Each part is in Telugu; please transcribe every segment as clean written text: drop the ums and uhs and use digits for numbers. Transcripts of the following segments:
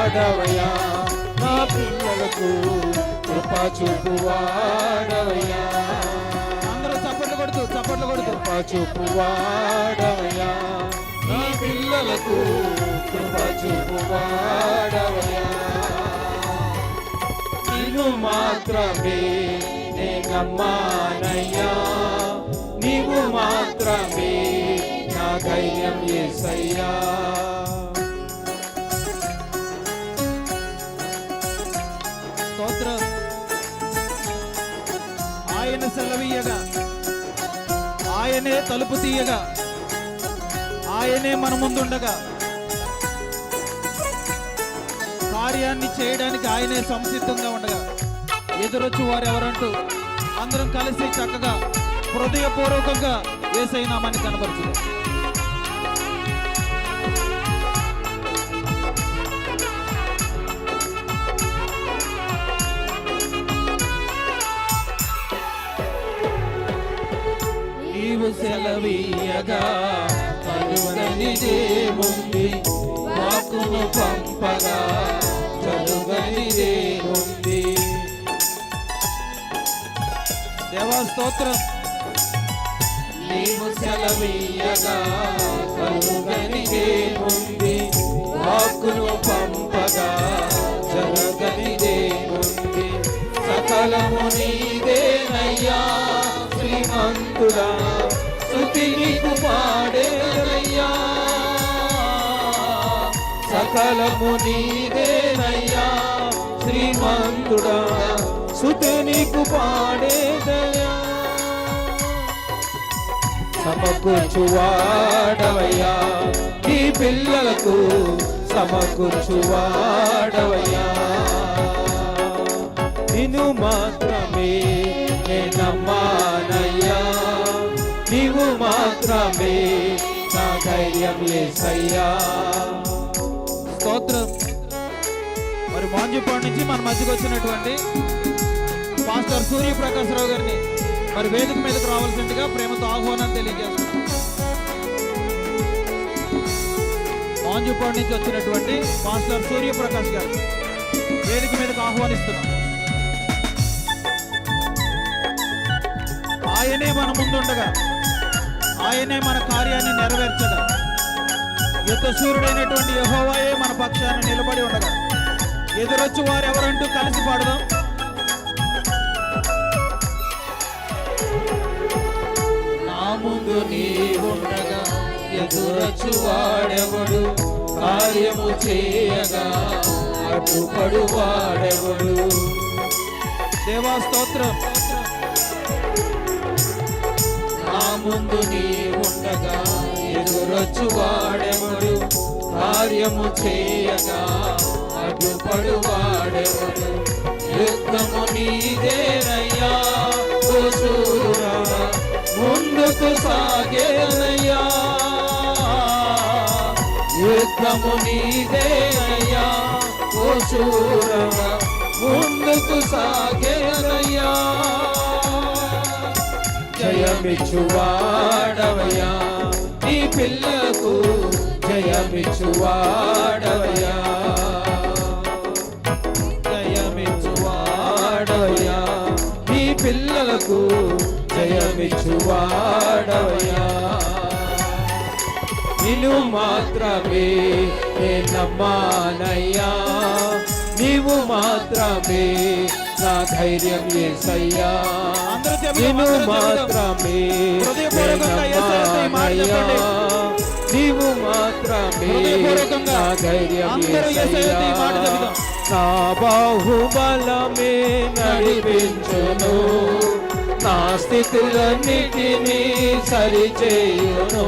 చూపువాడవయ్యా, నా పిల్లలకు కృప చూపువాడవయ్యా. అందరూ చప్పట్లు కొడుతూ కృప చూపువాడవయ్యా, నా పిల్లలకు కృప చూపువాడవయ్యా. నిన్ను మాత్రమే నే నమ్మానయ్యా, నీవు మాత్రమే నా ధైర్యం యేసయ్యా. స్తోత్రం. ఆయన సెలవీయగా, ఆయనే తలుపు తీయగా, ఆయనే మన ముందుండగా, కార్యాన్ని చేయడానికి ఆయనే సంసిద్ధంగా ఉండగా, ఎదురొచ్చి వారు ఎవరంటూ అందరం కలిసి చక్కగా హృదయపూర్వకంగా యేసయ్య నామాన్ని కనబరుచుదాం. నీవు సెలవీయగా కలుగనిదేముంది, వాక్కును పంపగా జరుగనిదేముంది. దేవా స్తోత్రం. నీవు సెలవీయగా కలుగనిదేముంది, వాక్కును పంపగా జరగనిదేముంది. సకలము నీదేనయ్యా శ్రీమంతుడా, స్తుతి నీకు పాడేనయ్యా. సకలము నీదేనయ్యా శ్రీమంతుడా, స్తుతి నీకు పాడేదయ్యా. సమకూర్చువాడవయ్యా, ఈ పిల్లలకు సమకూర్చువాడవయ్యా. నిన్ను మాత్రమే నే నమ్మానయ్యా, నీవు మాత్రమే నా ధైర్యం యేసయ్యా. స్తోత్రం. మరి మాంజుపాడు నుంచి మన మధ్యకు వచ్చినటువంటి పాస్టర్ సూర్యప్రకాశరావు గారిని మరి వేదిక మీదకు రావాల్సిందిగా ప్రేమతో ఆహ్వానం తెలియజేస్తున్నాం. మాంజుపాడు నుంచి వచ్చినటువంటి పాస్టర్ సూర్యప్రకాశ్ గారు వేదిక మీదకు ఆహ్వానిస్తున్నాం. ఆయనే మన ముందుండగా, ఆయనే మన కార్యాన్ని నెరవేర్చగా, యుద్ధశూరుడైనటువంటి యెహోవాయే మన పక్షాన నిలబడి ఉండగా, ఎదురొచ్చి వారు ఎవరంటూ కలిసి పాడదాం. నా ముందు నీవుండగా ఎదురొచ్చు వాడెవడు, కార్యము చేయగా అడ్డుపడు వాడెవడు. దేవా స్తోత్రం. నా ముందు నీవుండగా ఎదురొచ్చు వాడెవడు, కార్యము చేయగా అడ్డుపడు వాడెవడు. యుద్ధము నీదేనయ్యా ఓ శూరా, ముందుకు సాగేనయ్యా. యుద్ధము నీదేనయ్యా ఓ శూరా, ముందుకు సాగేనయ్యా. జయమిచ్చువాడవయ్యా, నీ పిల్లకు జయమిచ్చువాడవయ్యా. జయమిచ్చువాడవయ్యా, నీ పిల్లలకు జయమిచ్చువాడవయ్యా. నిన్ను మాత్రమే నే నమ్మానయ్యా, నీవు మాత్రమే నా ధైర్యం యేసయ్యా. నిన్ను మాత్రమే నమ్మానయ్యా, నీవు మాత్రమే నా ధైర్యం యేసయ్యా. నా బాహుబలమే నడిపించును, నా స్థితులన్నిటినీ సరిచేయును.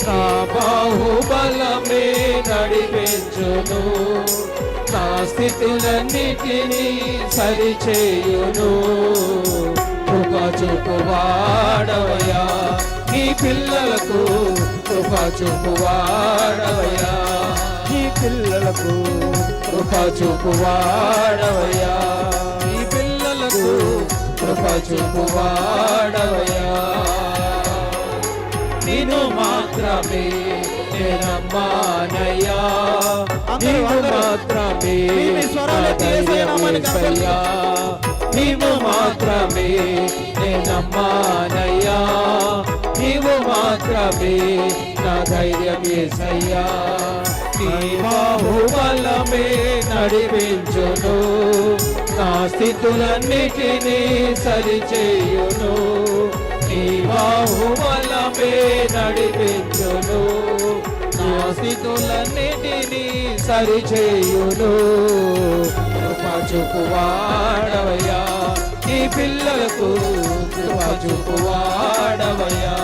నా బాహుబలమే నడిపించును, నా స్థితులన్నిటినీ సరిచేయును. కృప చూపువాడవయ్యా, నీ పిల్లలకు కృప చూపువాడవయ్యా. నీ పిల్లలకు కృప చూపువాడవయ్యా, నీ పిల్లలకు కృప చూపువాడవయ్యా. నిన్ను మాత్రమే నమ్మానయ్యా నీవు మాత్రమే మీ స్వరాలు ఎత్తి యేసయ్య నామానికి యేసయ్యా నీవు మాత్రమే నమ్మానయ్యా నీవు మాత్రమే నా ధైర్యం యేసయ్యా నీ బాహుబలమే నడిపించును నా స్థితులన్నిటినీ సరిచేయును నీ బాహుబలమే నడిపించును నా స్థితులన్నిటినీ సరిచేయును కృప చూపువాడవయ్యా నీ పిల్లలకు కృప చూపువాడవయ్యా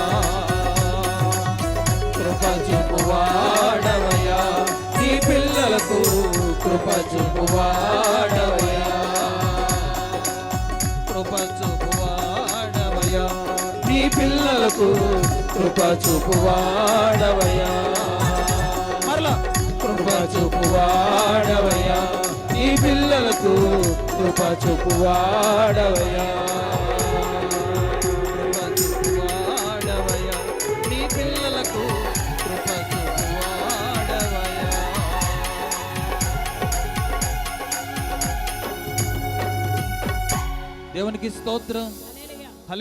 కృప చూపువాడవయ్యా నీ పిల్లలకు కృప చూపువాడవయ్యా కృప చూపువాడవయ్యా నీ పిల్లలకు కృప చూపువాడవయ్యా మరలా కృప చూపువాడవయ్యా నీ పిల్లలకు కృప చూపువాడవయ్యా కృప చూపువాడవయ్యా నీ పిల్లలకు కృప చూపువాడవయ్యా దేవునికి స్తోత్రం.